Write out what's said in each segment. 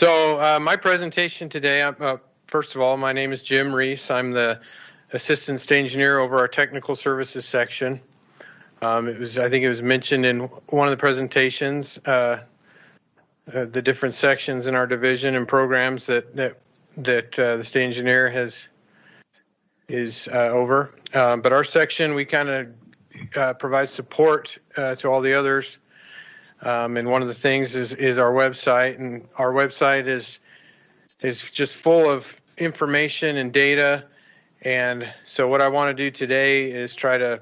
My presentation today, first of all, my name is Jim Reese. I'm the Assistant State Engineer over our Technical Services section. I think it was mentioned in one of the presentations, the different sections in our division and programs that the State Engineer is over. But our section, we kind of provide support to all the others. And one of the things is our website, and our website is just full of information and data. And so what I want to do today is try to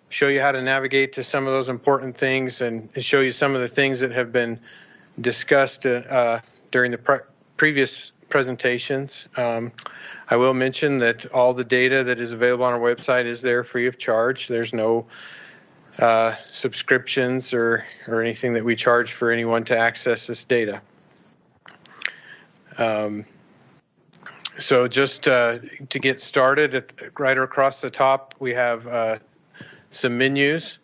show you how to navigate to some of those important things and show you some of the things that have been discussed during the previous presentations. I will mention that all the data that is available on our website is there free of charge. There's no subscriptions or anything that we charge for anyone to access this data. So just to get started, right across the top, we have some menus.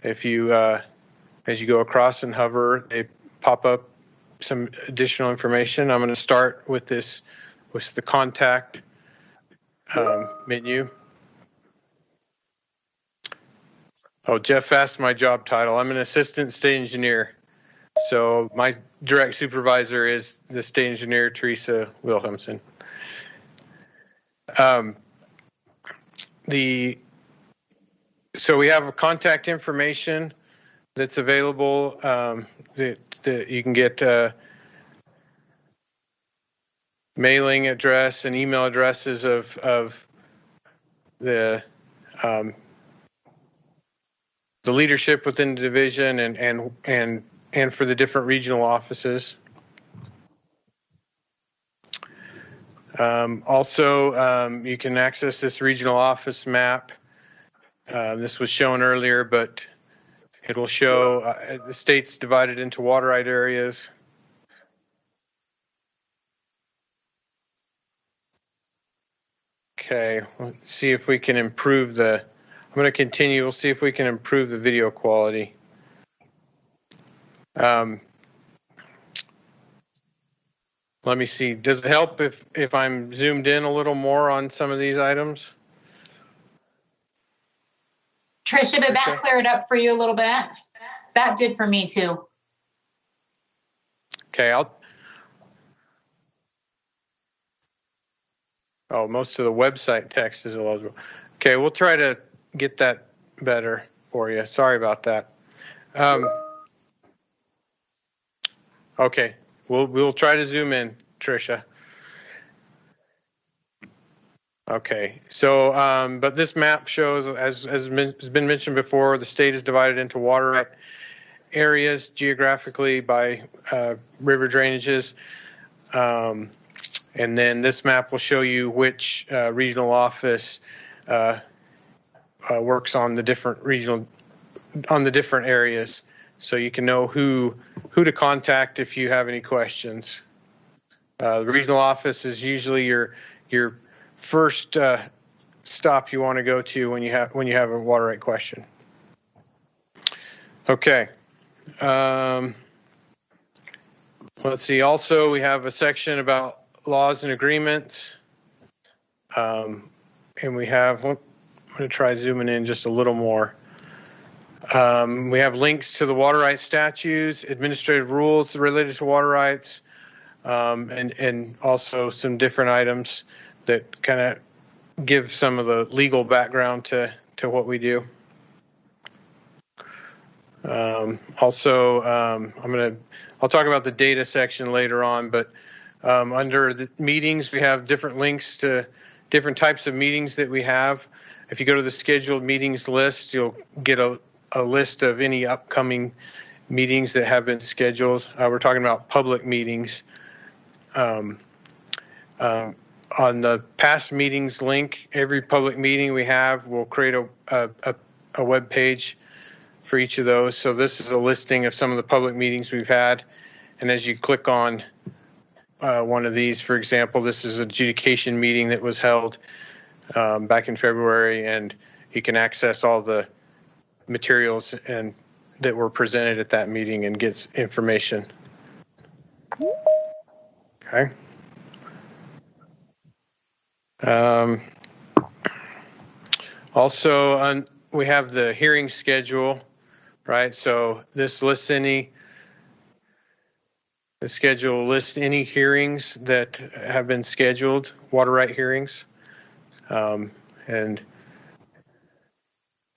If you, as you go across and hover, they pop up some additional information. I'm going to start with this, with the contact menu. Oh, Jeff asked my job title. I'm an assistant state engineer. So my direct supervisor is the state engineer, Teresa Wilhelmsen. So we have contact information that's available that you can get mailing address and email addresses of the leadership within the division and for the different regional offices. Also, you can access this regional office map. This was shown earlier, but it will show the state's divided into water right areas. Okay, let's see if we can improve the, I'm going to continue. We'll see if we can improve the video quality. Let me see. Does it help if I'm zoomed in a little more on some of these items? Tricia, did that clear it up for you a little bit? That did for me too. Okay, oh, most of the website text is illegible. Okay, we'll try to get that better for you. Sorry about that. Okay, we'll try to zoom in, Tricia. Okay, so but this map shows, as has been mentioned before, the state is divided into water areas geographically by river drainages. And then this map will show you which regional office works on the different different areas, so you can know who to contact if you have any questions. The regional office is usually your first stop you want to go to when you have a water right question. Okay. Let's see. Also, we have a section about laws and agreements, and we have. I'm going to try zooming in just a little more. We have links to the water rights statutes, administrative rules related to water rights, and also some different items that kind of give some of the legal background to what we do. Also, I'll talk about the data section later on, but under the meetings, we have different links to different types of meetings that we have. If you go to the scheduled meetings list, you'll get a list of any upcoming meetings that have been scheduled. We're talking about public meetings. On the past meetings link, every public meeting we have, we'll create a web page for each of those. So this is a listing of some of the public meetings we've had. And as you click on one of these, for example, this is an adjudication meeting that was held back in February, and you can access all the materials that were presented at that meeting and get information. Okay. Also, we have the hearing schedule, right? So this lists the schedule lists any hearings that have been scheduled, water right hearings, and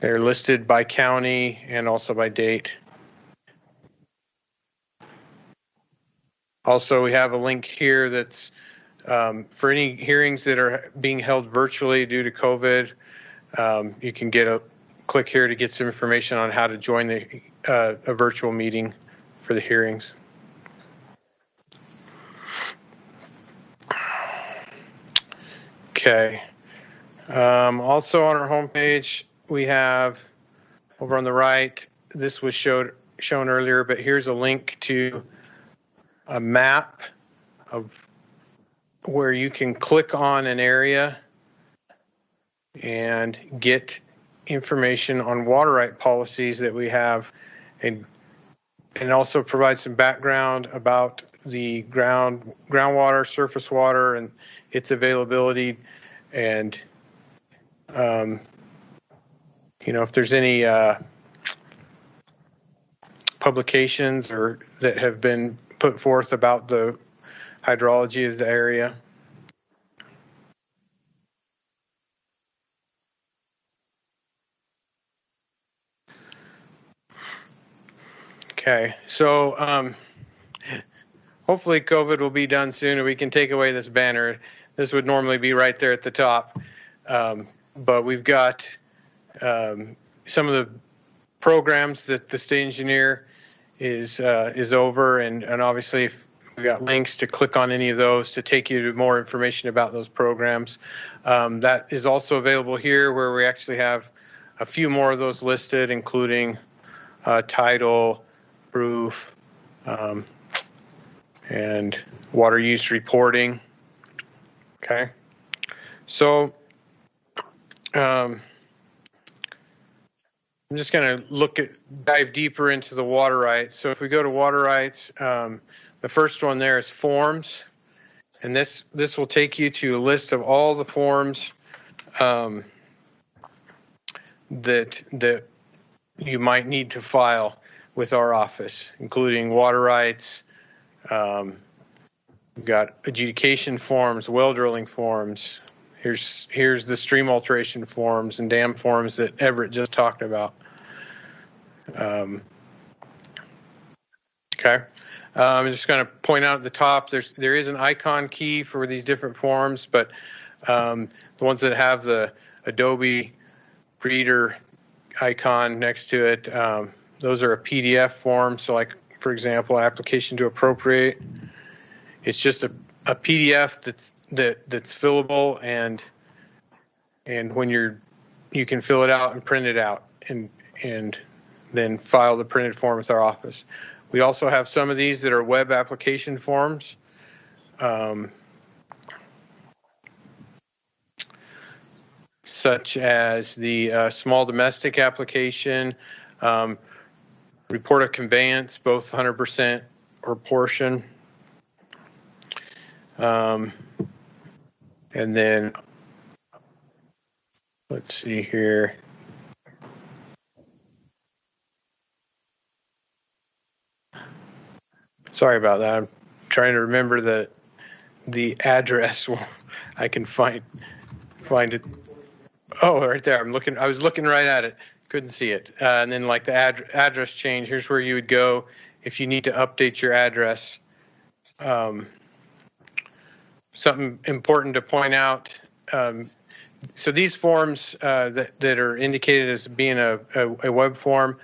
they're listed by county and also by date. Also, we have a link here that's for any hearings that are being held virtually due to COVID. You can click here to get some information on how to join a virtual meeting for the hearings. Okay. Also on our homepage, we have over on the right, this was shown earlier, but here's a link to a map of where you can click on an area and get information on water right policies that we have, and also provide some background about the groundwater, surface water, and its availability, and if there's any publications or that have been put forth about the hydrology of the area. Okay, so hopefully COVID will be done soon and we can take away this banner. This would normally be right there at the top, but we've got some of the programs that the state engineer is over, and obviously if we've got links to click on any of those to take you to more information about those programs. That is also available here, where we actually have a few more of those listed, including tidal, roof, and water use reporting. Okay, so I'm just going to dive deeper into the water rights. So if we go to water rights, the first one there is forms, and this will take you to a list of all the forms that you might need to file with our office, including water rights. We've got adjudication forms, well drilling forms. Here's the stream alteration forms and dam forms that Everett just talked about. Okay, I'm just going to point out at the top, there is an icon key for these different forms, but the ones that have the Adobe Reader icon next to it, those are a PDF form. So like, for example, application to appropriate, it's just a PDF that's fillable, and when you can fill it out and print it out and then file the printed form with our office. We also have some of these that are web application forms. Such as the small domestic application, report of conveyance, both 100% or portion. And then, let's see here. Sorry about that. I'm trying to remember the address. I can find it. Oh, right there. I was looking right at it. Couldn't see it. And then like the address change, here's where you would go if you need to update your address. Something important to point out. So these forms that are indicated as being a web form,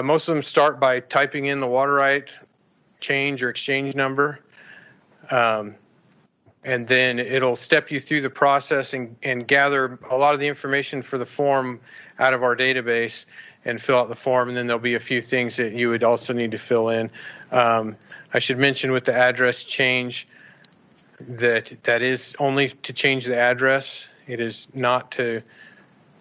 most of them start by typing in the water right change or exchange number. And then it'll step you through the process and gather a lot of the information for the form out of our database and fill out the form. And then there'll be a few things that you would also need to fill in. I should mention with the address change that is only to change the address. It is not to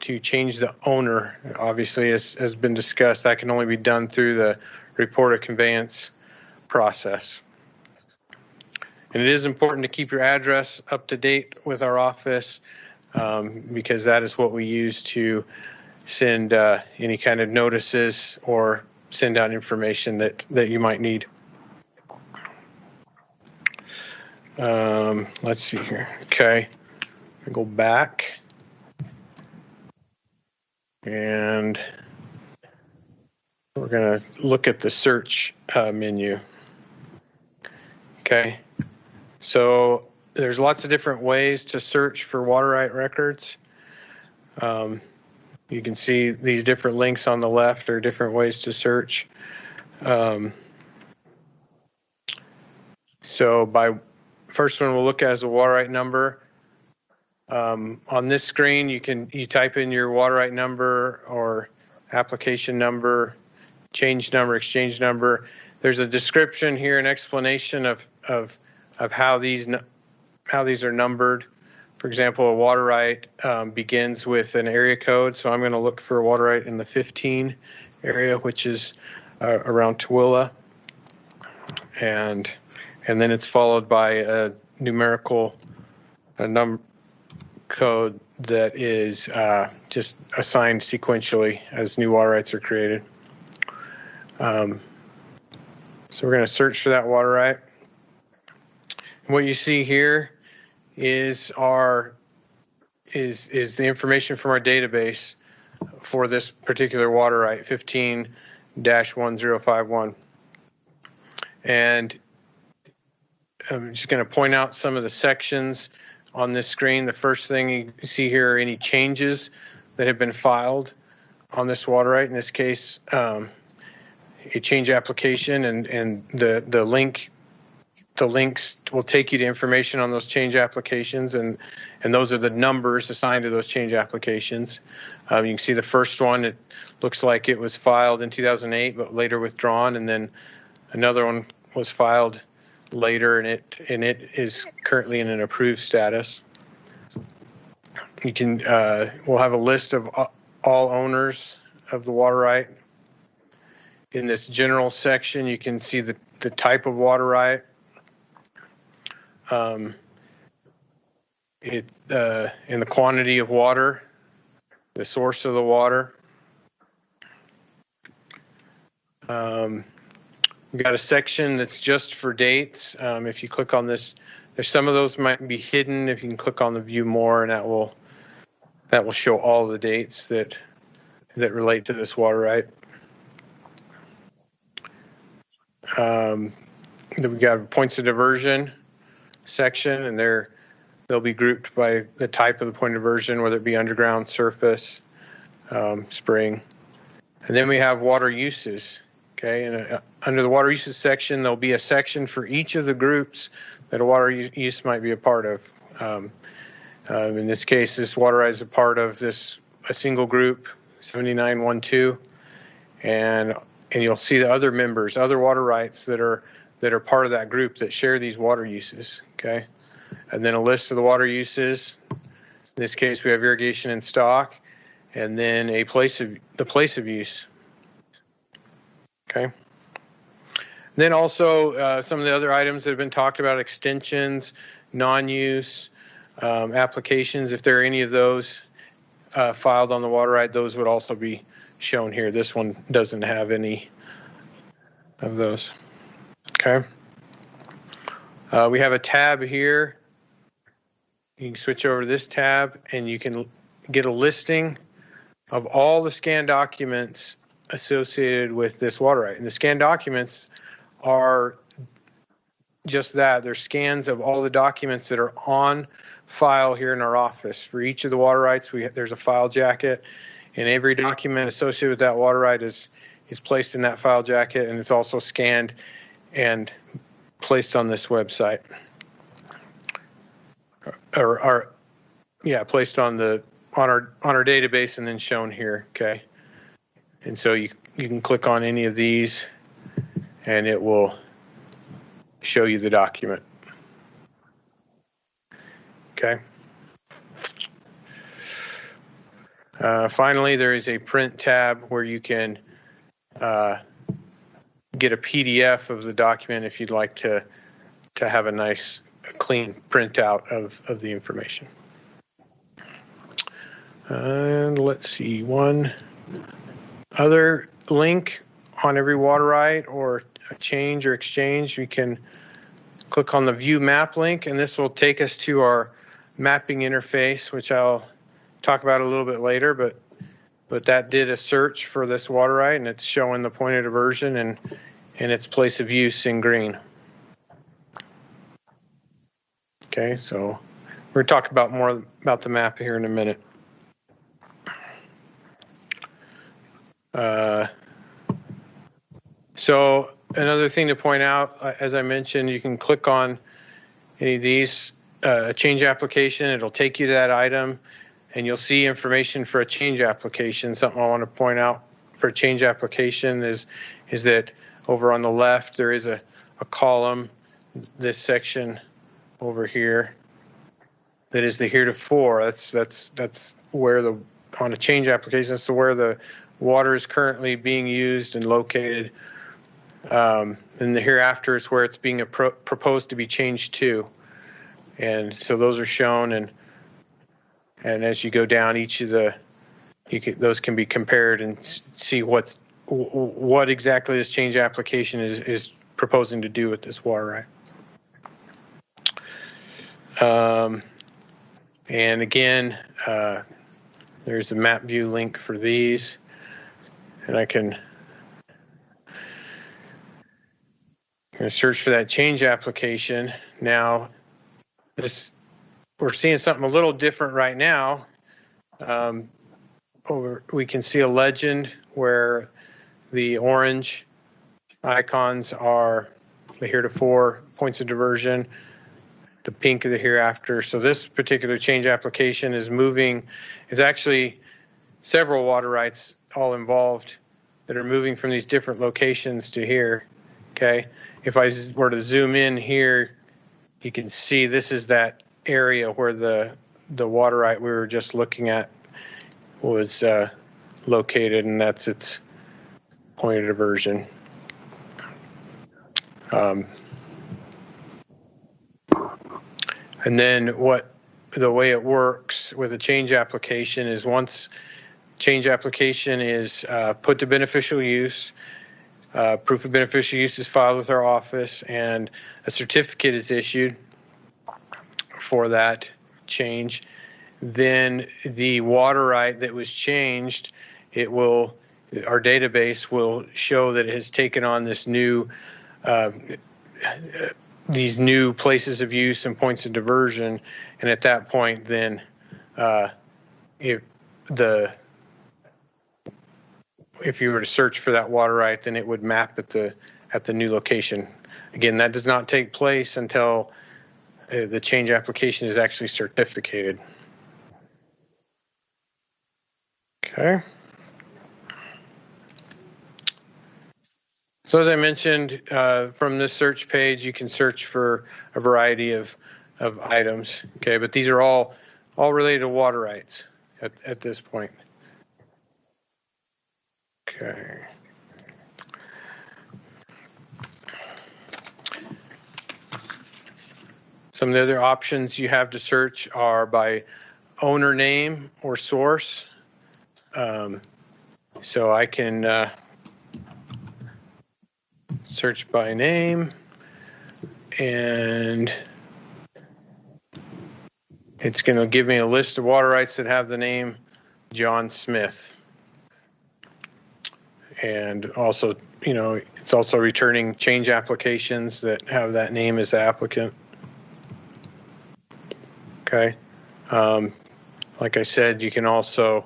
change the owner. Obviously, as has been discussed, that can only be done through the report of conveyance process. And it is important to keep your address up to date with our office because that is what we use to send any kind of notices or send out information that you might need. Let's see here. Okay, I go back and we're going to look at the search menu. Okay, so there's lots of different ways to search for water right records. You can see these different links on the left are different ways to search. So by first one we'll look at is the water right number. On this screen you type in your water right number or application number, change number, exchange number. There's a description here, an explanation of how these are numbered. For example, a water right begins with an area code, so I'm going to look for a water right in the 15 area, which is around Tooele, and then it's followed by a numerical code that is just assigned sequentially as new water rights are created. So we're going to search for that water right. And what you see here is the information from our database for this particular water right, 15-1051. And I'm just going to point out some of the sections on this screen. The first thing you see here are any changes that have been filed on this water right. In this case, a change application, and the links will take you to information on those change applications, and those are the numbers assigned to those change applications. You can see the first one, it looks like it was filed in 2008 but later withdrawn, and then another one was filed later and it is currently in an approved status. You can we'll have a list of all owners of the water right. In this general section you can see the type of water right. In the quantity of water, the source of the water. We've got a section that's just for dates. If you click on this, there's some of those might be hidden. If you can click on the view more, and that will show all the dates that relate to this water right. Then we got points of diversion section, and they'll be grouped by the type of the point of diversion, whether it be underground, surface, spring. And then we have water uses. Okay, and under the water uses section, there'll be a section for each of the groups that a water use might be a part of. In this case, this water right is a part of a single group, 7912, and you'll see the other members, other water rights that are part of that group that share these water uses. Okay, and then a list of the water uses. In this case, we have irrigation and stock, and then the place of use. Okay. Then also some of the other items that have been talked about: extensions, non-use, applications. If there are any of those filed on the water right, those would also be shown here. This one doesn't have any of those. Okay. We have a tab here. You can switch over to this tab and you can get a listing of all the scanned documents associated with this water right. And the scanned documents are just that. They're scans of all the documents that are on file here in our office. For each of the water rights, there's a file jacket, and every document associated with that water right is placed in that file jacket, and it's also scanned and placed on this website. Placed on our database and then shown here. Okay. And so you can click on any of these and it will show you the document. Okay. Finally, there is a print tab where you can get a PDF of the document if you'd like to have a nice clean printout of the information. And let's see, one other link on every water right or a change or exchange, we can click on the view map link, and this will take us to our mapping interface, which I'll talk about a little bit later, but that did a search for this water right, and it's showing the point of diversion and its place of use in green. Okay, so we're going to talk about more about the map here in a minute. So another thing to point out, as I mentioned, you can click on any of these, change application, it'll take you to that item, and you'll see information for a change application. Something I want to point out for a change application is that over on the left, there is a column, this section over here, that is the heretofore. That's where on a change application, that's where the water is currently being used and located. And the hereafter is where it's being proposed to be changed to. And so those are shown, and as you go down each of those can be compared and see what exactly this change application is proposing to do with this water right. And again, there's a map view link for these, and I can search for that change application. Now, we're seeing something a little different right now. We can see a legend where the orange icons are the heretofore points of diversion, the pink of the hereafter. So this particular change application is actually several water rights all involved that are moving from these different locations to here. Okay, if I were to zoom in here, you can see this is that area where the water right we were just looking at was located, and that's its point of diversion. And then the way it works with a change application is once change application is put to beneficial use, proof of beneficial use is filed with our office, and a certificate is issued for that change, then the water right that was changed, our database will show that it has taken on this these new places of use and points of diversion, and at that point, then if you were to search for that water right, then it would map at the new location. Again, that does not take place until the change application is actually certificated. Okay. So as I mentioned, from this search page, you can search for a variety of items. Okay, but these are all related to water rights at this point. Okay. Some of the other options you have to search are by owner name or source. So I can search by name, and it's going to give me a list of water rights that have the name John Smith. And also, it's also returning change applications that have that name as the applicant. Okay. Like I said, you can also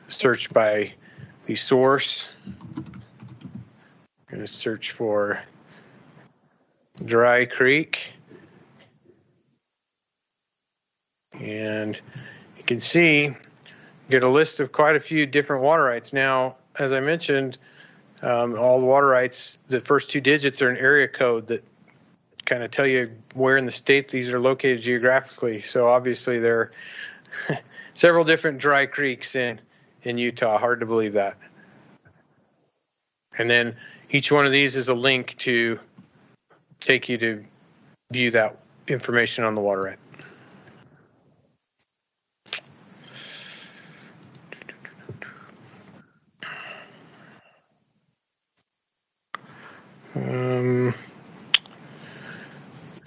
search by the source. I'm going to search for Dry Creek. And you can see, get a list of quite a few different water rights. Now, as I mentioned, all the water rights, the first two digits are an area code that kind of tell you where in the state these are located geographically. So obviously there are several different dry creeks in Utah. Hard to believe that. And then each one of these is a link to take you to view that information on the water right.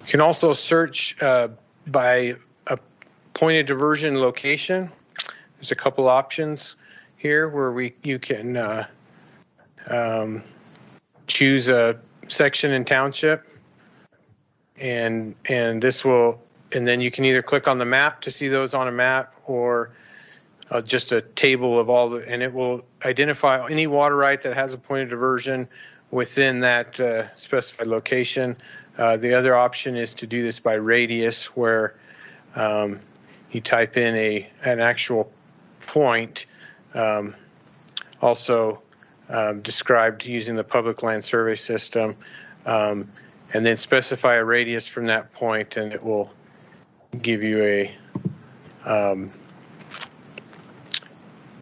You can also search by a point of diversion location. There's a couple options here where you can choose a section and township, and this will, and then you can either click on the map to see those on a map, or just a table of all the, and it will identify any water right that has a point of diversion within that specified location. The other option is to do this by radius, where you type in an actual point, also described using the public land survey system, and then specify a radius from that point, and it will give you a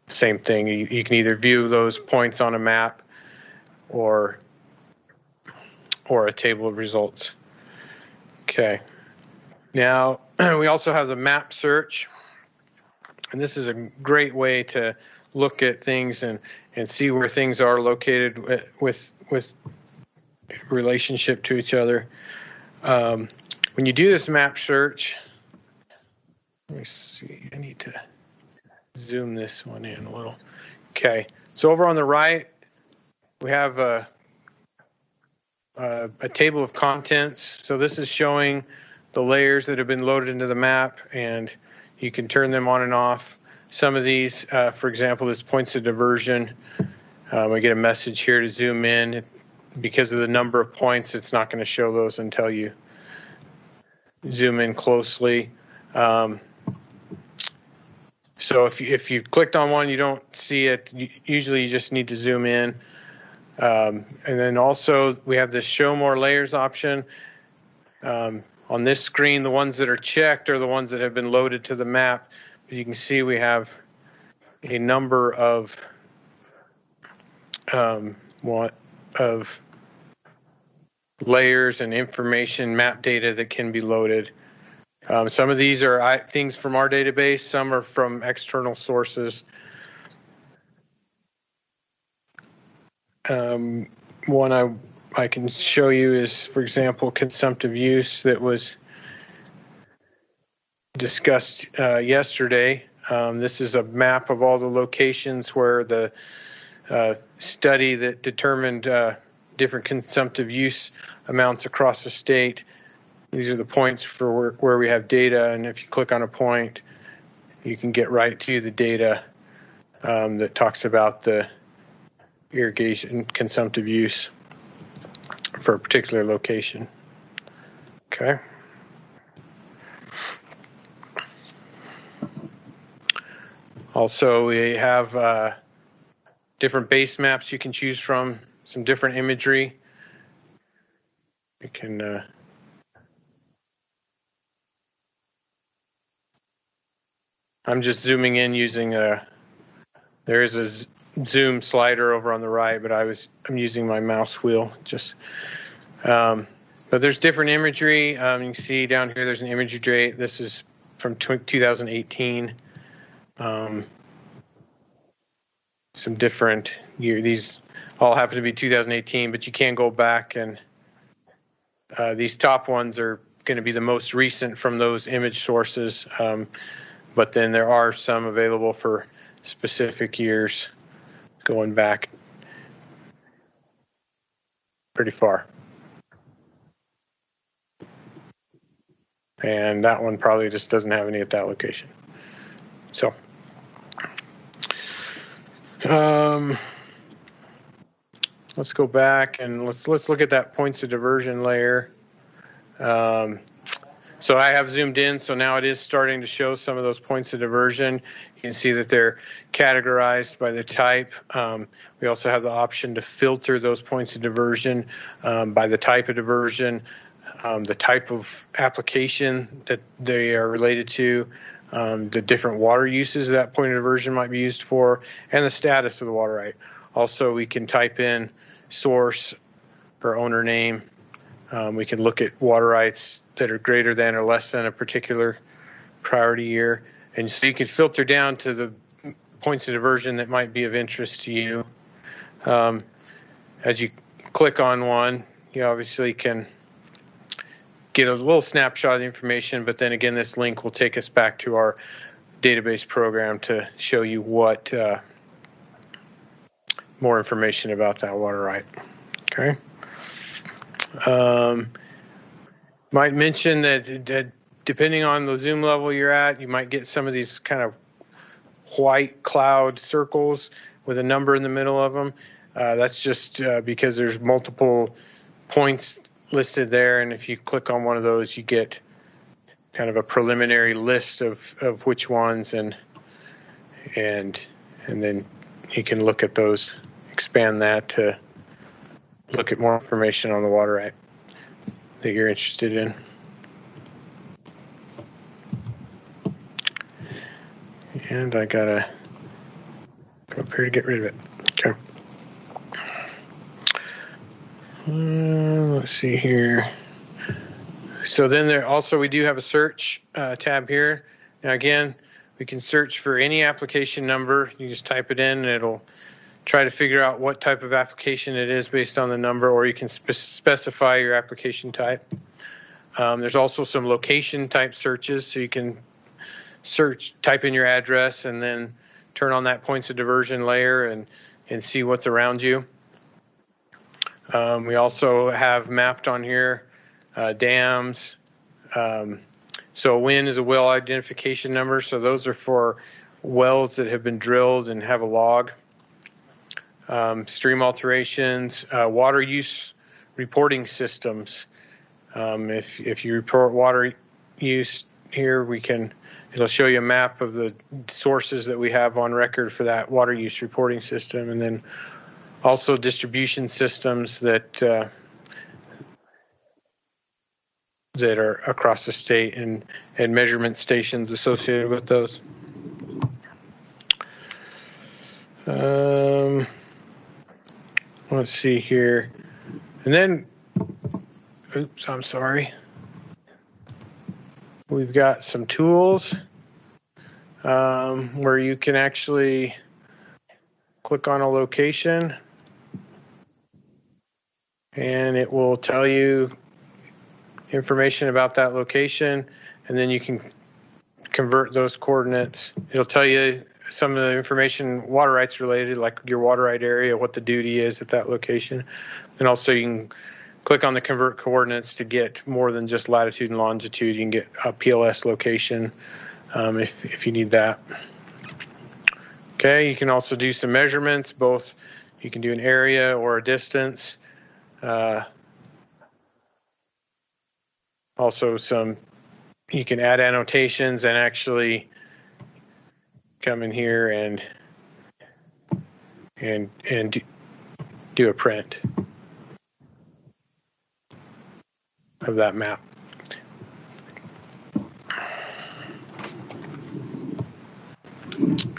same thing. You can either view those points on a map or a table of results. Okay. Now, we also have the map search, and this is a great way to look at things and see where things are located with relationship to each other. When you do this map search, let me see, I need to zoom this one in a little. Okay, so over on the right, we have a table of contents. So this is showing the layers that have been loaded into the map, and you can turn them on and off. Some of these, for example, this points of diversion. We get a message here to zoom in. Because of the number of points, it's not going to show those until you zoom in closely. So if you clicked on one, you don't see it. Usually you just need to zoom in. And then also we have this show more layers option. On this screen, the ones that are checked are the ones that have been loaded to the map. But you can see we have a number of layers and information, map data that can be loaded. Some of these are things from our database, some are from external sources. One I can show you is, for example, consumptive use that was discussed yesterday. This is a map of all the locations where the study that determined different consumptive use amounts across the state. These are the points for where we have data, and if you click on a point, you can get right to the data that talks about the irrigation consumptive use for a particular location. Okay. Also, we have different base maps you can choose from, some different imagery. You can I'm just zooming in using there is a zoom slider over on the right, but I'm using my mouse wheel just. But there's different imagery. You can see down here there's an imagery. This is from 2018. Some different year. These all happen to be 2018, but you can go back, and these top ones are going to be the most recent from those image sources. But then there are some available for specific years going back pretty far. And that one probably just doesn't have any at that location. So let's go back and let's look at that points of diversion layer. So I have zoomed in, so now it is starting to show some of those points of diversion. You can see that they're categorized by the type. We also have the option to filter those points of diversion by the type of diversion, the type of application that they are related to, the different water uses that point of diversion might be used for, and the status of the water right. Also, we can type in source or owner name We can look at water rights that are greater than or less than a particular priority year. And so you can filter down to the points of diversion that might be of interest to you. As you click on one, you obviously can get a little snapshot of the information, but then again, this link will take us back to our database program to show you what more information about that water right. Okay. Might mention that depending on the zoom level you're at, you might get some of these kind of white cloud circles with a number in the middle of them. That's just because there's multiple points listed there, and if you click on one of those, you get kind of a preliminary list of which ones, and then you can look at those, expand that to look at more information on the water right that you're interested in. And I gotta go up here to get rid of it. Okay. Let's see here. So then there also, we do have a search tab here. Now again, we can search for any application number. You just type it in and it'll try to figure out what type of application it is based on the number, or you can specify your application type. There's also some location type searches, so you can type in your address and then turn on that points of diversion layer and see what's around you. We also have mapped on here dams. So a WIN is a well identification number, so those are for wells that have been drilled and have a log. Stream alterations, water use reporting systems. If you report water use here, it'll show you a map of the sources that we have on record for that water use reporting system, and then also distribution systems that are across the state, and measurement stations associated with those. Let's see here. And then, oops, I'm sorry. We've got some tools where you can actually click on a location and it will tell you information about that location, and then you can convert those coordinates. It'll tell you some of the information water rights related, like your water right area, what the duty is at that location. And also you can click on the convert coordinates to get more than just latitude and longitude. You can get a PLS location if you need that. Okay, you can also do some measurements, both you can do an area or a distance. Also you can add annotations and actually come in here and do a print of that map.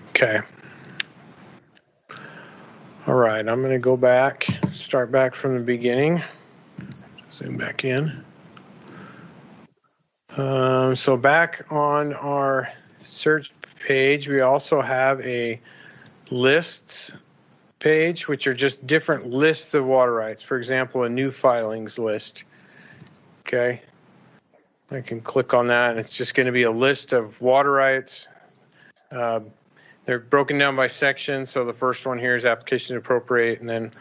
Okay. All right, I'm going to go back, start back from the beginning. Zoom back in. So back on our search page, we also have a lists page, which are just different lists of water rights. For example, a new filings list. Okay, I can click on that and it's just going to be a list of water rights. They're broken down by section. So the first one here is application to appropriate, and then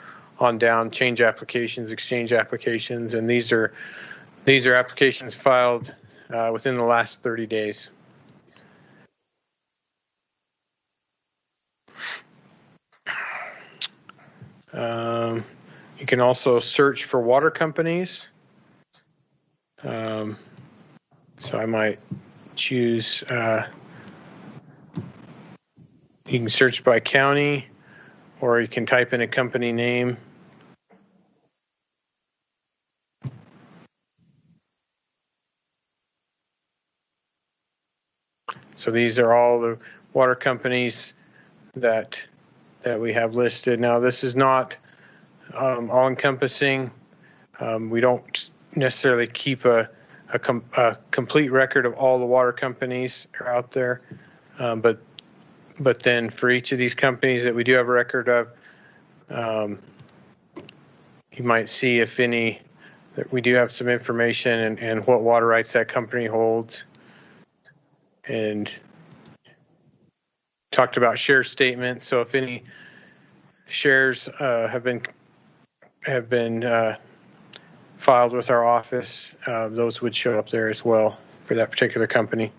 on down, change applications, exchange applications, and these are applications filed within the last 30 days. You can also search for water companies. So I might choose, you can search by county, or you can type in a company name. So these are all the water companies that we have listed. Now this is not all encompassing. We don't necessarily keep a complete record of all the water companies that are out there, but then for each of these companies that we do have a record of, you might see if any that we do have some information and what water rights that company holds, and talked about share statements. So if any shares have been filed with our office, those would show up there as well for that particular company.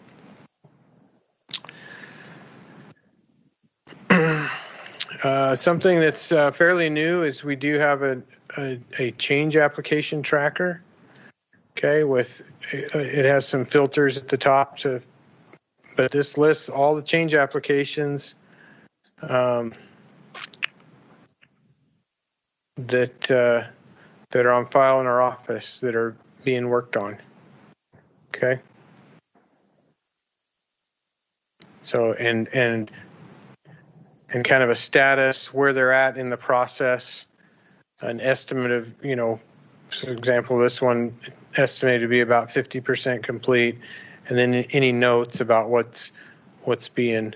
Something that's fairly new is we do have a change application tracker. Okay, with it has some filters at the top but this lists all the change applications that are on file in our office that are being worked on. Okay. So and kind of a status where they're at in the process, an estimate of, for example, this one estimated to be about 50% complete, and then any notes about what's being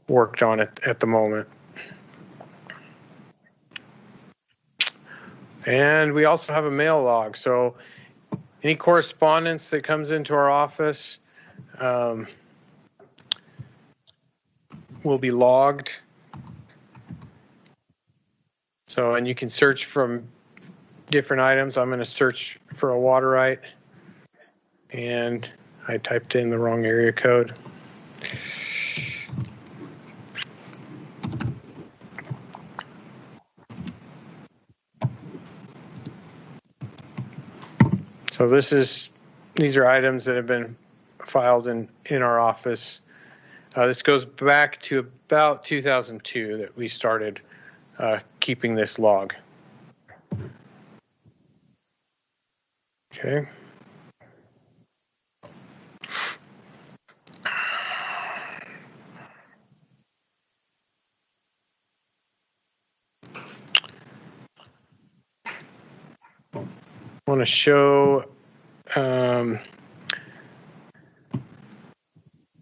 worked on at the moment. And we also have a mail log. So any correspondence that comes into our office will be logged. So, and you can search from different items. I'm going to search for a water right, and I typed in the wrong area code. So these are items that have been filed in our office. This goes back to about 2002 that we started keeping this log. Okay. I want to show, if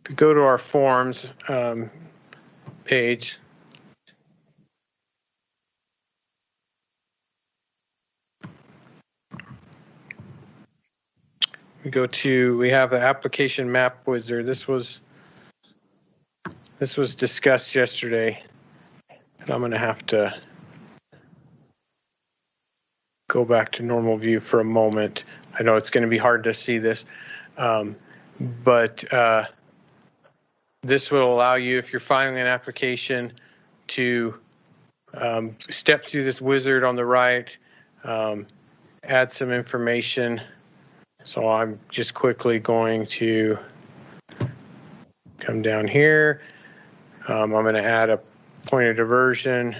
we go to our forms page, we have the application map wizard. This was discussed yesterday, and I'm going to have to go back to normal view for a moment. I know it's going to be hard to see this, but this will allow you, if you're filing an application, to step through this wizard on the right, add some information. So I'm just quickly going to come down here. I'm going to add a point of diversion.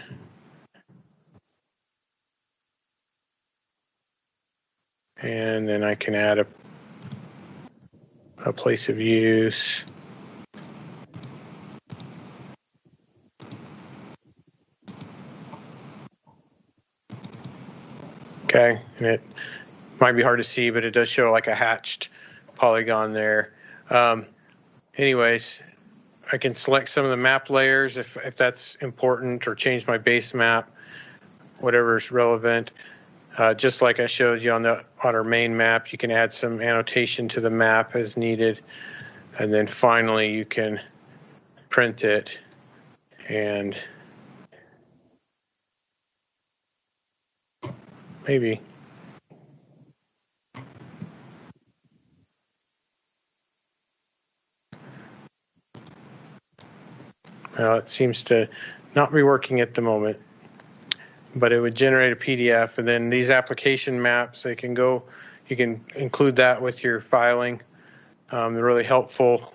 And then I can add a place of use. Okay, and it might be hard to see, but it does show like a hatched polygon there. Anyways, I can select some of the map layers if that's important, or change my base map, whatever is relevant. Just like I showed you on our main map, you can add some annotation to the map as needed, and then finally you can print it and maybe. Well, it seems to not be working at the moment, but it would generate a PDF, and then these application maps, you can include that with your filing. They're really helpful.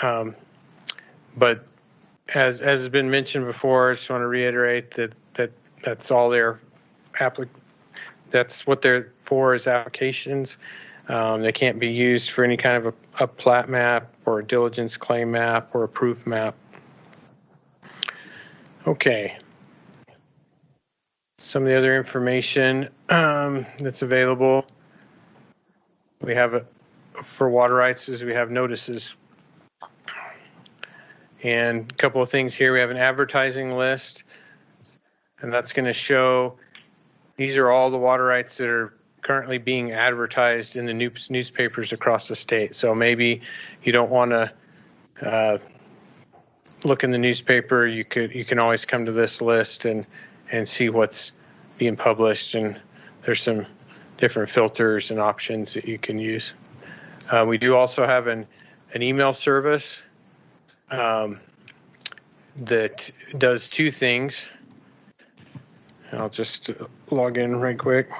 But as has been mentioned before, I just want to reiterate that's all that's what they're for, is applications. They can't be used for any kind of a plat map or a diligence claim map or a proof map. Okay. some of the other information that's available. We have for water rights is we have notices. And a couple of things here. We have an advertising list, and that's going to show these are all the water rights that are currently being advertised in the newspapers across the state. So maybe you don't want to look in the newspaper. You can always come to this list and see what's being published, and there's some different filters and options that you can use. We do also have an email service that does two things. I'll just log in right quick.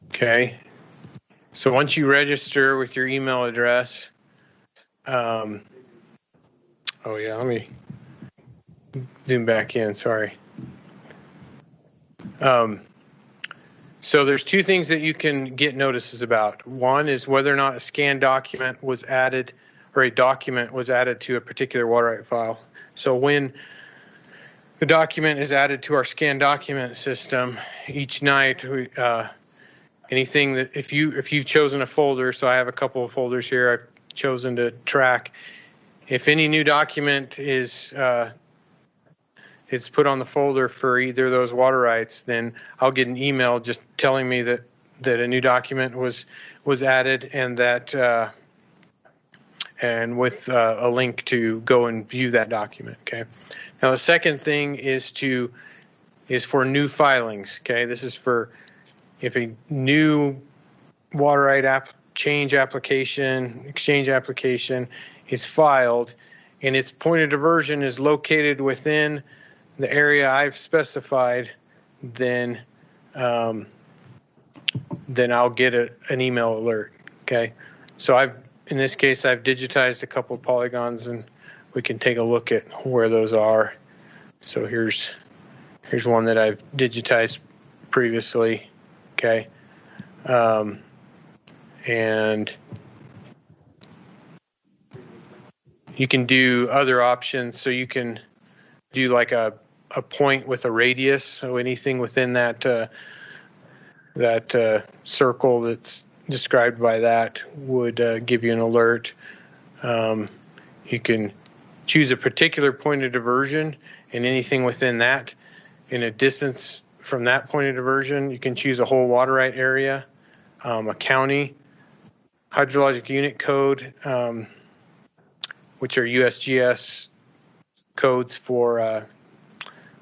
Okay. So once you register with your email address, oh yeah, let me zoom back in, sorry. So there's two things that you can get notices about. One is whether or not a scanned document was added, or a document was added to a particular water right file. So when the document is added to our scanned document system, each night, anything that if you've chosen a folder, so I have a couple of folders here I've chosen to track. If any new document is put on the folder for either of those water rights, then I'll get an email just telling me that a new document was added, and that and with a link to go and view that document. Okay. Now the second thing is for new filings. Okay, this is for if a new water right exchange application is filed, and its point of diversion is located within the area I've specified, then I'll get an email alert. Okay, so in this case I've digitized a couple of polygons, and we can take a look at where those are. So here's one that I've digitized previously. Okay, and you can do other options. So you can do like a point with a radius. So anything within that circle that's described by that would give you an alert. You can choose a particular point of diversion, and anything within that in a distance from that point of diversion, you can choose a whole water right area, a county, hydrologic unit code, which are USGS codes for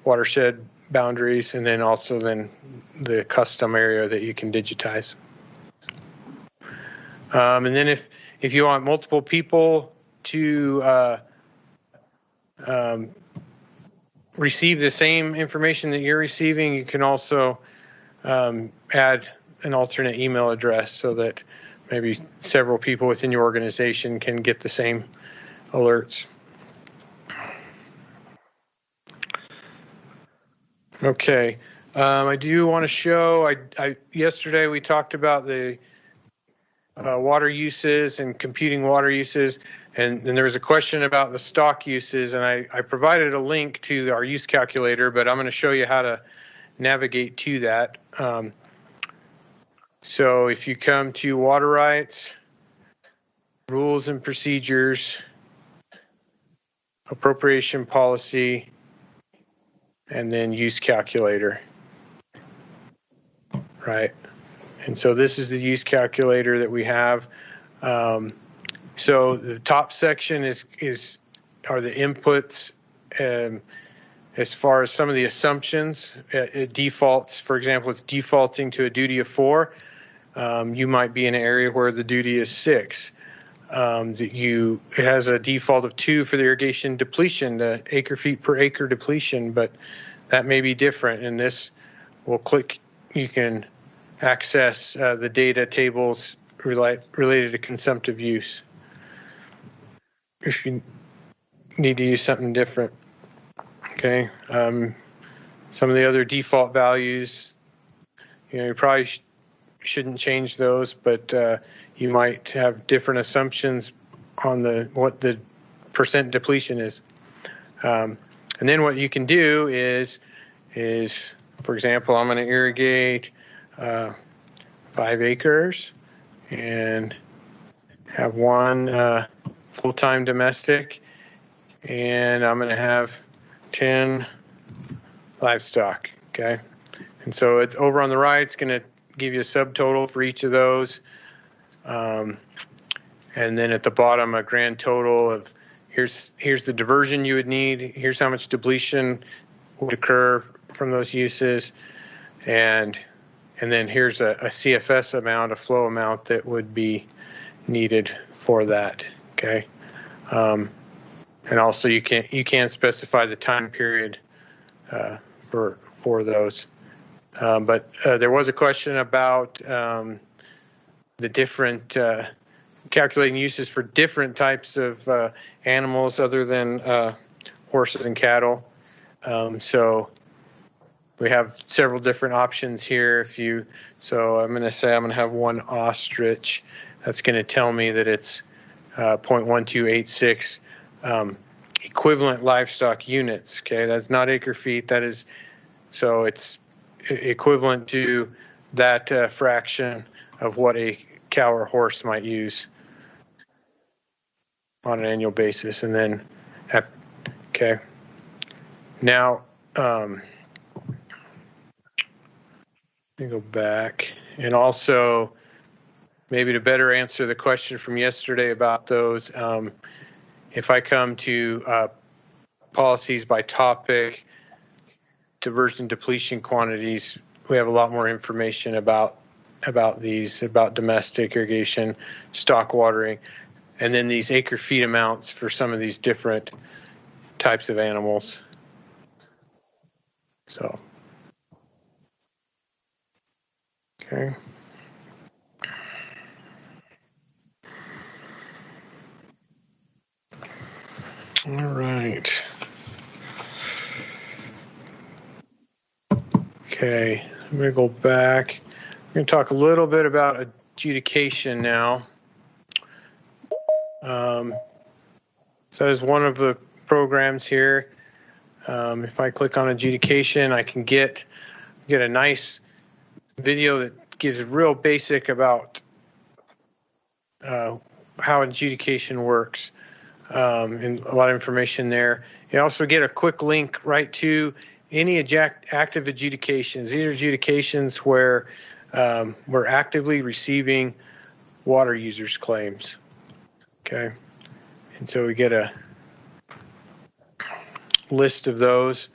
watershed boundaries, and then also the custom area that you can digitize. And then if you want multiple people to receive the same information that you're receiving, you can also add an alternate email address so that maybe several people within your organization can get the same alerts. Okay, I do want to show, yesterday we talked about the water uses and computing water uses, and there was a question about the stock uses, and I provided a link to our use calculator, but I'm going to show you how to navigate to that. So if you come to water rights, rules and procedures, appropriation policy, and then use calculator, right? And so this is the use calculator that we have. So the top section are the inputs. As far as some of the assumptions, it defaults. For example, it's defaulting to a duty of 4. You might be in an area where the duty is 6. It has a default of 2 for the irrigation depletion, the acre feet per acre depletion, but that may be different. And this will click. You can access the data tables related to consumptive use if you need to use something different. Okay. Some of the other default values, you probably shouldn't change those, but you might have different assumptions on what the percent depletion is. And then what you can do is for example, I'm going to irrigate 5 acres and have one full-time domestic, and I'm going to have 10 livestock. Okay, and so it's over on the right. It's going to give you a subtotal for each of those, and then at the bottom a grand total of here's the diversion you would need. Here's how much depletion would occur from those uses, and then here's a CFS amount, a flow amount that would be needed for that. Okay, and also you can specify the time period for those. But there was a question about the different calculating uses for different types of animals other than horses and cattle. So we have several different options here. So I'm going to say I'm going to have one ostrich. That's going to tell me that it's 0.1286 equivalent livestock units. Okay, that's not acre feet. That is, so it's equivalent to that fraction of what a cow or horse might use on an annual basis. And then, okay, now let me go back, and also maybe to better answer the question from yesterday about those, if I come to policies by topic, diversion depletion quantities, we have a lot more information about these, about domestic irrigation, stock watering, and then these acre feet amounts for some of these different types of animals. So, okay. All right. Okay, I'm going to go back. I'm going to talk a little bit about adjudication now. So that is one of the programs here. If I click on adjudication, I can get a nice video that gives real basic about how adjudication works, and a lot of information there. You also get a quick link right to any active adjudications. These are adjudications where we're actively receiving water users' claims. Okay, and so we get a list of those.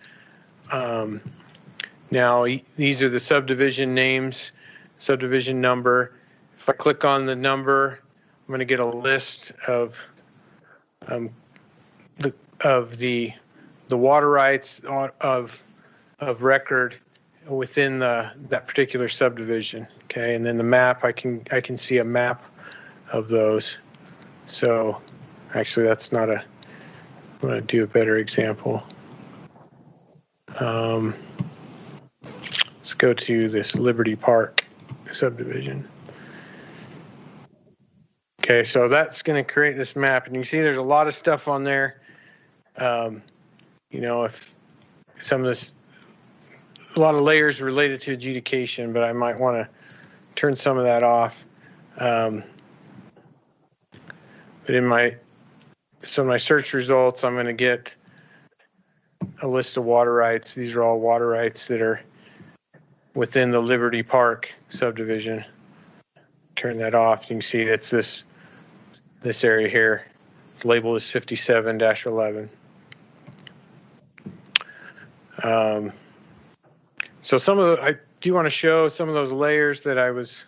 Now, these are the subdivision names, subdivision number. If I click on the number, I'm going to get a list of the water rights of record within that particular subdivision. Okay, and then the map, I can see a map of those. So actually, that's not a. I'm going to do a better example. Let's go to this Liberty Park subdivision. Okay, so that's going to create this map, and you see there's a lot of stuff on there. You know, if some of this, a lot of layers related to adjudication, but I might want to turn some of that off. But in my search results, I'm going to get a list of water rights. These are all water rights that are within the Liberty Park subdivision. Turn that off. You can see it's this area here. It's labeled as 57-11. So I do want to show some of those layers that I was.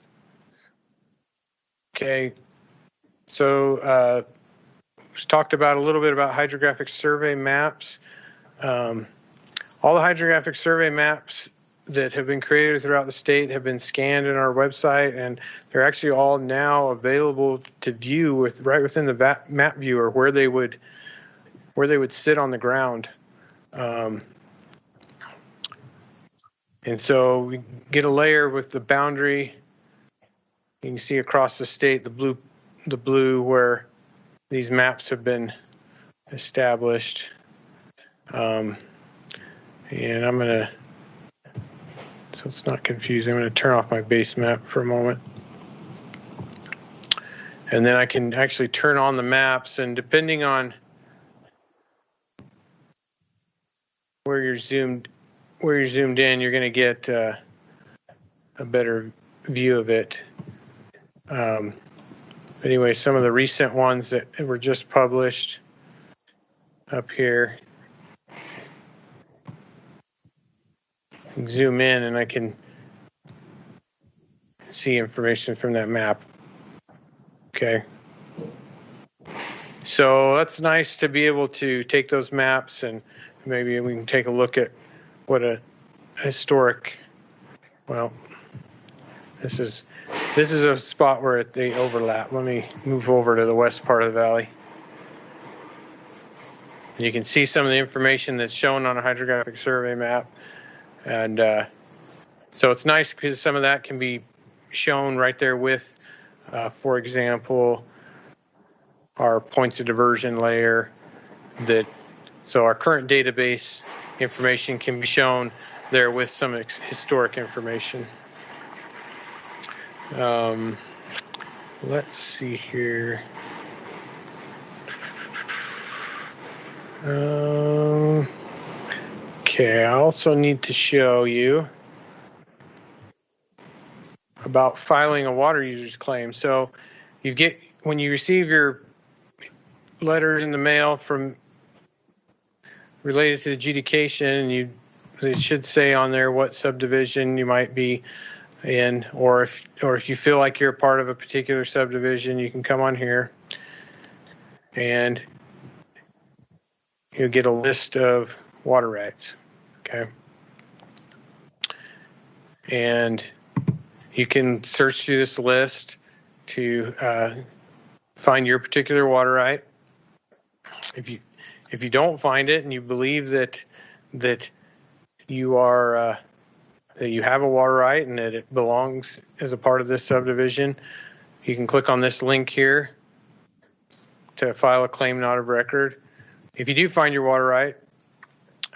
Okay. So was talked about a little bit about hydrographic survey maps. All the hydrographic survey maps that have been created throughout the state have been scanned in our website, and they're actually all now available to view right within the map viewer where they would sit on the ground. And so we get a layer with the boundary. You can see across the state the blue where these maps have been established. And I'm going to, so it's not confusing, I'm going to turn off my base map for a moment. And then I can actually turn on the maps, and depending on where you're zoomed in, you're going to get a better view of it. Anyway, some of the recent ones that were just published up here. I can zoom in and I can see information from that map. Okay. So that's nice to be able to take those maps, and maybe we can take a look at what a historic, well, this is a spot where they overlap. Let me move over to the west part of the valley. You can see some of the information that's shown on a hydrographic survey map. And so it's nice because some of that can be shown right there with, for example, our points of diversion layer. So our current database information can be shown there with some historic information. Let's see here. Okay, I also need to show you about filing a water user's claim. So when you receive your letters in the mail from related to adjudication, it should say on there what subdivision you might be in, or if you feel like you're a part of a particular subdivision, you can come on here and you'll get a list of water rights. Okay. And you can search through this list to find your particular water right. If you don't find it and you believe that you are that you have a water right and that it belongs as a part of this subdivision, you can click on this link here to file a claim not of record. If you do find your water right,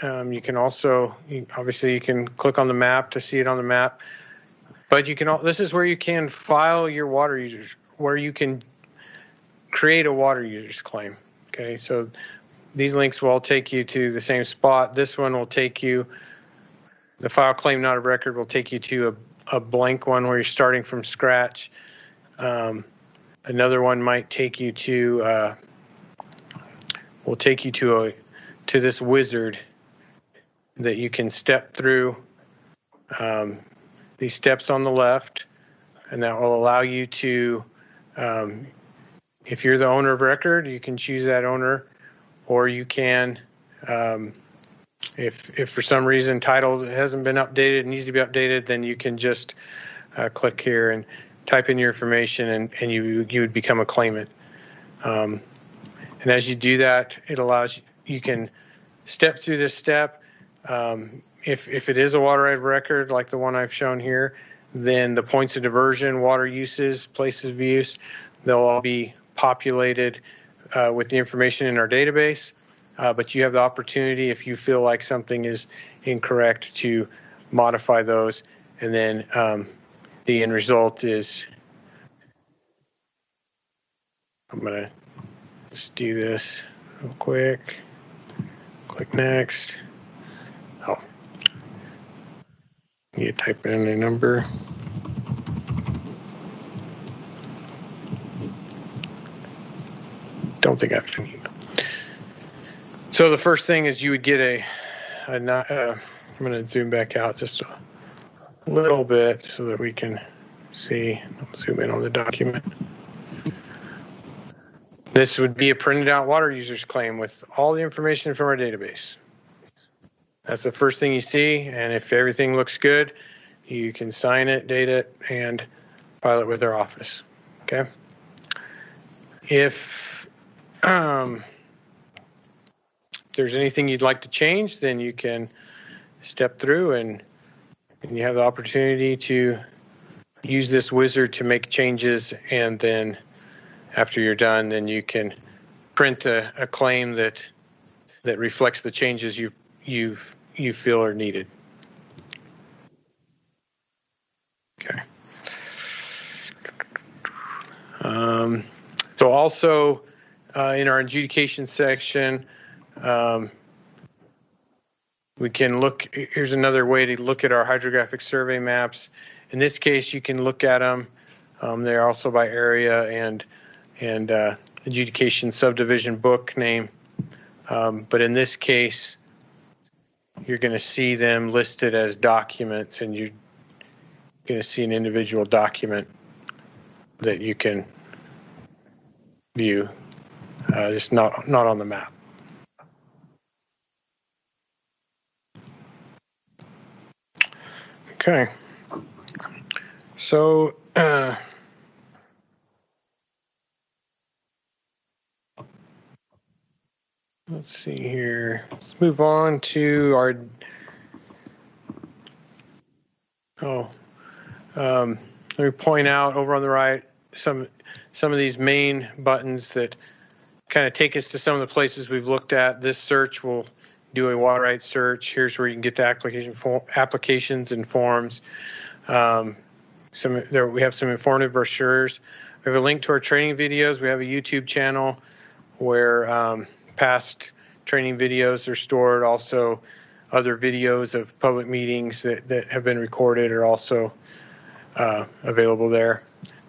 you can also, obviously you can click on the map to see it on the map, but this is where you can file your water users, where you can create a water user's claim. Okay, so these links will all take you to the same spot. This one will take you, the file claim not of record will take you to a blank one where you're starting from scratch. Another one might take you to, will take you to this wizard that you can step through these steps on the left, and that will allow you to, if you're the owner of record, you can choose that owner, or you can, if for some reason title hasn't been updated, needs to be updated, then you can just click here and type in your information, and you would become a claimant. And as you do that, it allows you can step through this step. If it is a water right of record like the one I've shown here, then the points of diversion, water uses, places of use, they'll all be populated with the information in our database. But you have the opportunity, if you feel like something is incorrect, to modify those. And then the end result is, I'm going to just do this real quick. Click next. Oh, you type in a number. Don't think I've done it. So the first thing is you would get I'm going to zoom back out just a little bit so that we can see. I'll zoom in on the document. This would be a printed out water user's claim with all the information from our database. That's the first thing you see, and if everything looks good, you can sign it, date it, and file it with our office. Okay. If there's anything you'd like to change, then you can step through and you have the opportunity to use this wizard to make changes, and then after you're done, then you can print a claim that that reflects the changes you feel are needed. Okay. So also in our adjudication section, we can look, here's another way to look at our hydrographic survey maps. In this case, you can look at them. They're also by area and adjudication subdivision book name. But in this case, you're going to see them listed as documents, and you're going to see an individual document that you can view, just not on the map. Okay. So let's see here. Let's move on to our. Let me point out over on the right some of these main buttons that kind of take us to some of the places we've looked at. This search will do a water rights search. Here's where you can get the applications and forms. We have some informative brochures. We have a link to our training videos. We have a YouTube channel where past training videos are stored. Also, other videos of public meetings that have been recorded are also available there,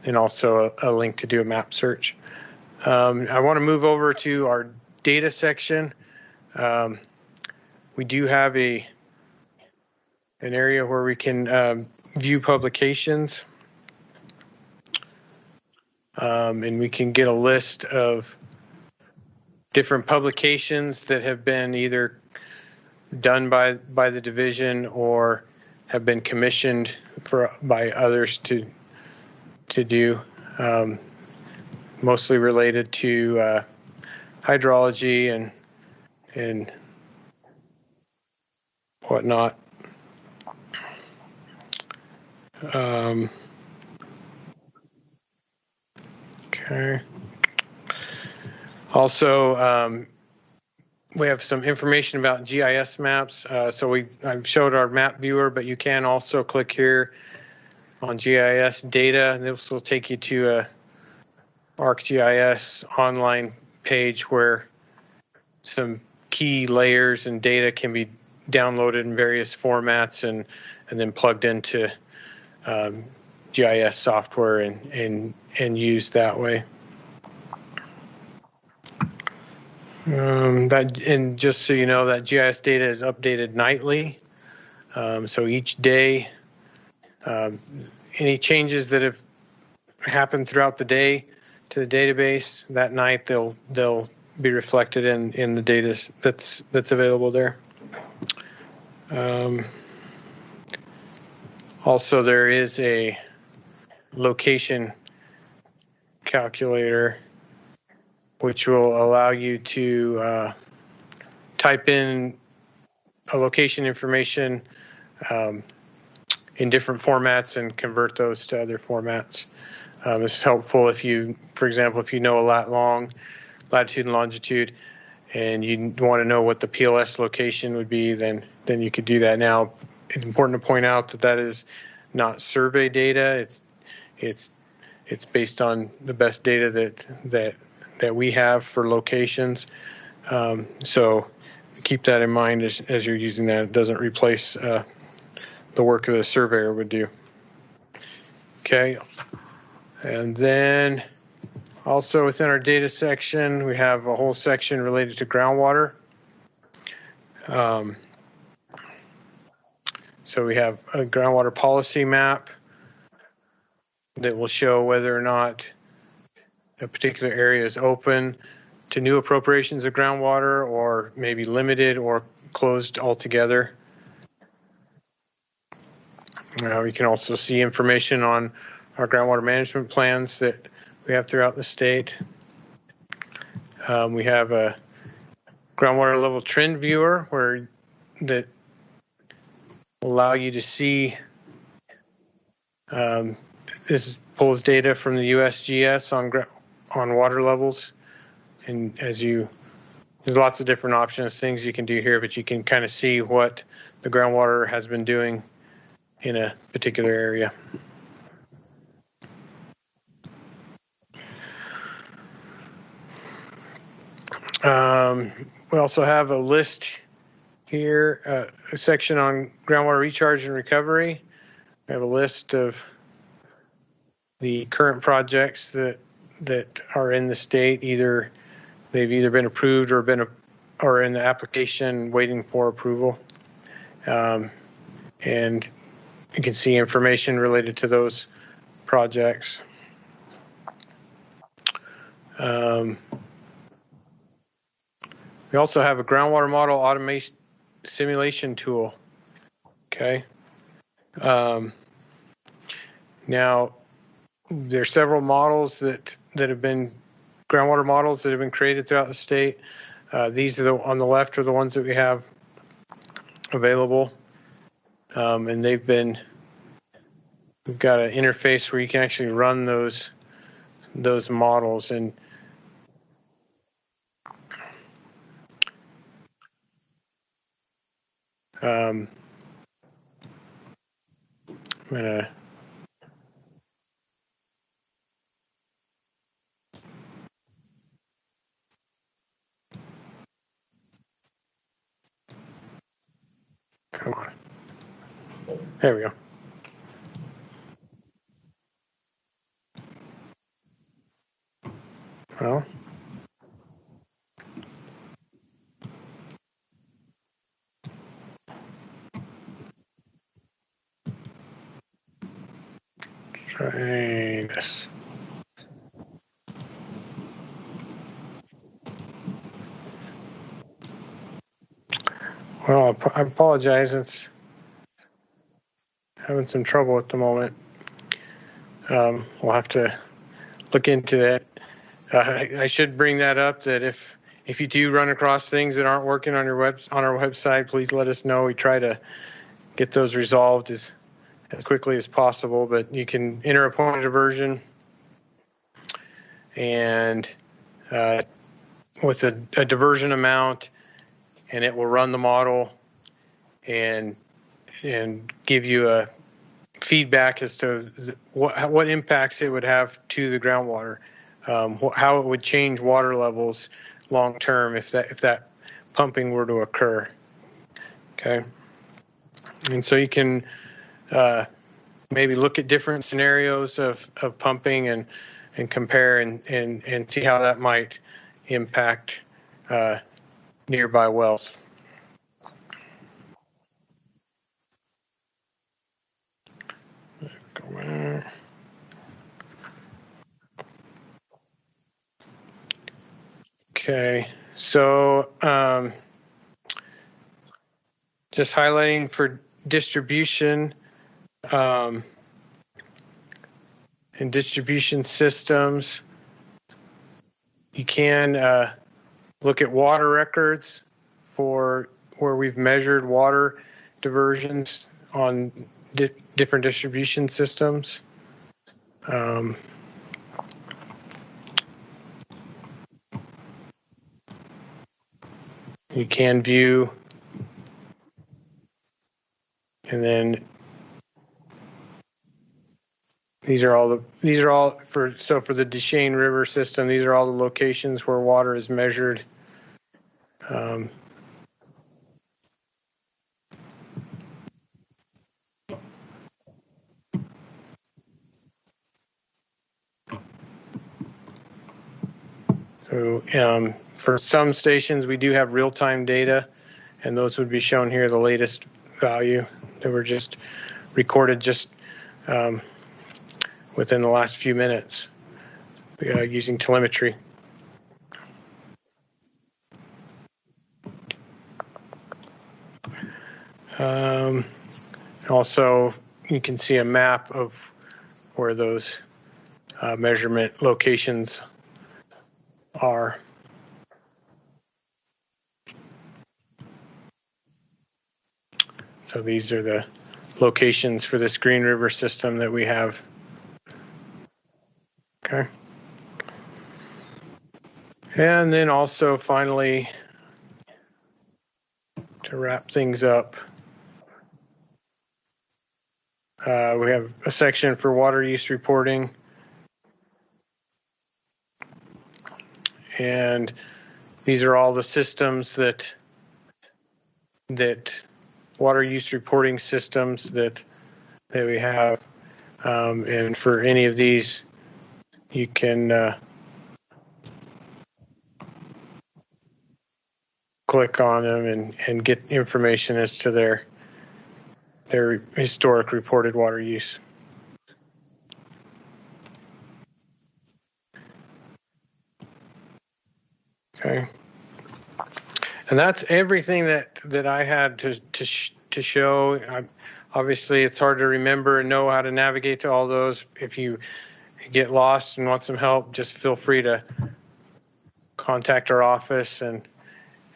and also a link to do a map search. I want to move over to our data section. We do have an area where we can view publications, and we can get a list of different publications that have been either done by the division or have been commissioned by others to do, mostly related to hydrology and whatnot. Okay. Also, we have some information about GIS maps. So I've showed our map viewer, but you can also click here on GIS Data, and this will take you to a ArcGIS online page where some key layers and data can be downloaded in various formats and then plugged into GIS software and used that way. And just so you know, that GIS data is updated nightly. So each day, any changes that have happened throughout the day to the database, that night they'll be reflected in the data that's available there. Also, there is a location calculator which will allow you to type in a location information in different formats and convert those to other formats. This is helpful if you, for example, if you know a lat long, latitude and longitude, and you want to know what the PLS location would be, then you could do that. Now, it's important to point out that is not survey data. It's based on the best data that we have for locations. So keep that in mind as you're using that. It doesn't replace the work that a surveyor would do. Okay. And then also within our data section, we have a whole section related to groundwater. So we have a groundwater policy map that will show whether or not a particular area is open to new appropriations of groundwater or maybe limited or closed altogether. We can also see information on our groundwater management plans that we have throughout the state. We have a groundwater level trend viewer that will allow you to see, this pulls data from the USGS on water levels, and as you there's lots of different options, things you can do here, but you can kind of see what the groundwater has been doing in a particular area. We also have a list here, a section on groundwater recharge and recovery. We have a list of the current projects that are in the state. They've either been approved or in the application waiting for approval. And you can see information related to those projects. We also have a groundwater model automation simulation tool. Okay. Now, there are several models that have been groundwater models that have been created throughout the state. These are on the left are the ones that we have available, and we've got an interface where you can actually run those models. And I'm gonna come on. There we go. Well, try this. Well, I apologize. It's having some trouble at the moment. We'll have to look into that. I should bring that up that if you do run across things that aren't working on our website, please let us know. We try to get those resolved as quickly as possible. But you can enter a point of diversion and with a diversion amount, and it will run the model and give you a feedback as to what impacts it would have to the groundwater. How it would change water levels long term if that pumping were to occur. Okay, and so you can maybe look at different scenarios of pumping and compare and see how that might impact nearby wells. Okay, so just highlighting for distribution and distribution systems, you can look at water records for where we've measured water diversions on different distribution systems. You can view, and then these are all for the Duchesne River system. These are all the locations where water is measured. So for some stations, we do have real-time data, and those would be shown here, the latest value that were just recorded just within the last few minutes using telemetry. Also, you can see a map of where those measurement locations are. So these are the locations for this Green River system that we have. Okay. And then also finally, to wrap things up, we have a section for water use reporting. And these are all the systems that water use reporting systems that we have. And for any of these, you can click on them and get information as to their historic reported water use. Okay. And that's everything that I had to show. Obviously, it's hard to remember and know how to navigate to all those. If you get lost and want some help, just feel free to contact our office, and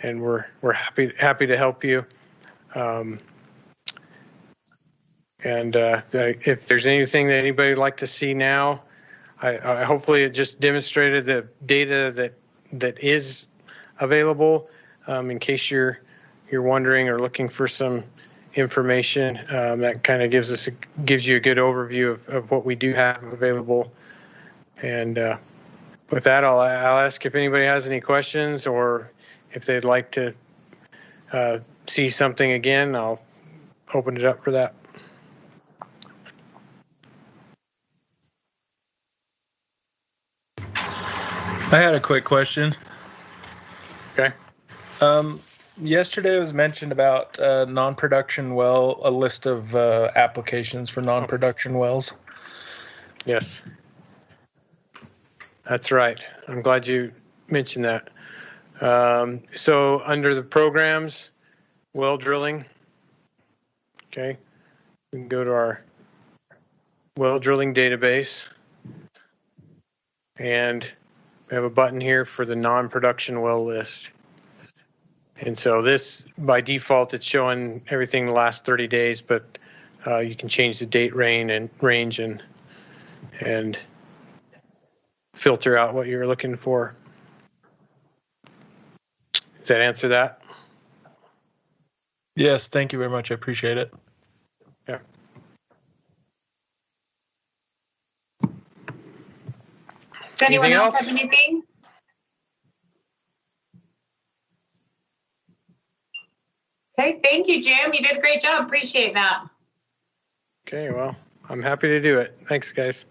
we're happy to help you. If there's anything that anybody would like to see now, I hopefully it just demonstrated the data that is available. In case you're wondering or looking for some information, that kind of gives you a good overview of what we do have available. And with that, I'll ask if anybody has any questions, or if they'd like to see something again, I'll open it up for that. I had a quick question. Okay. Yesterday it was mentioned about non-production well, a list of applications for non-production wells. Yes. That's right. I'm glad you mentioned that. So under the programs, well drilling, okay, we can go to our well drilling database, and we have a button here for the non-production well list. And so this, by default, it's showing everything the last 30 days, but you can change the date range and filter out what you're looking for. Does that answer that? Yes, thank you very much. I appreciate it. Yeah. Does anyone Anything else else? have anything? Okay, thank you, Jim. You did a great job. Appreciate that. Okay, well, I'm happy to do it. Thanks, guys.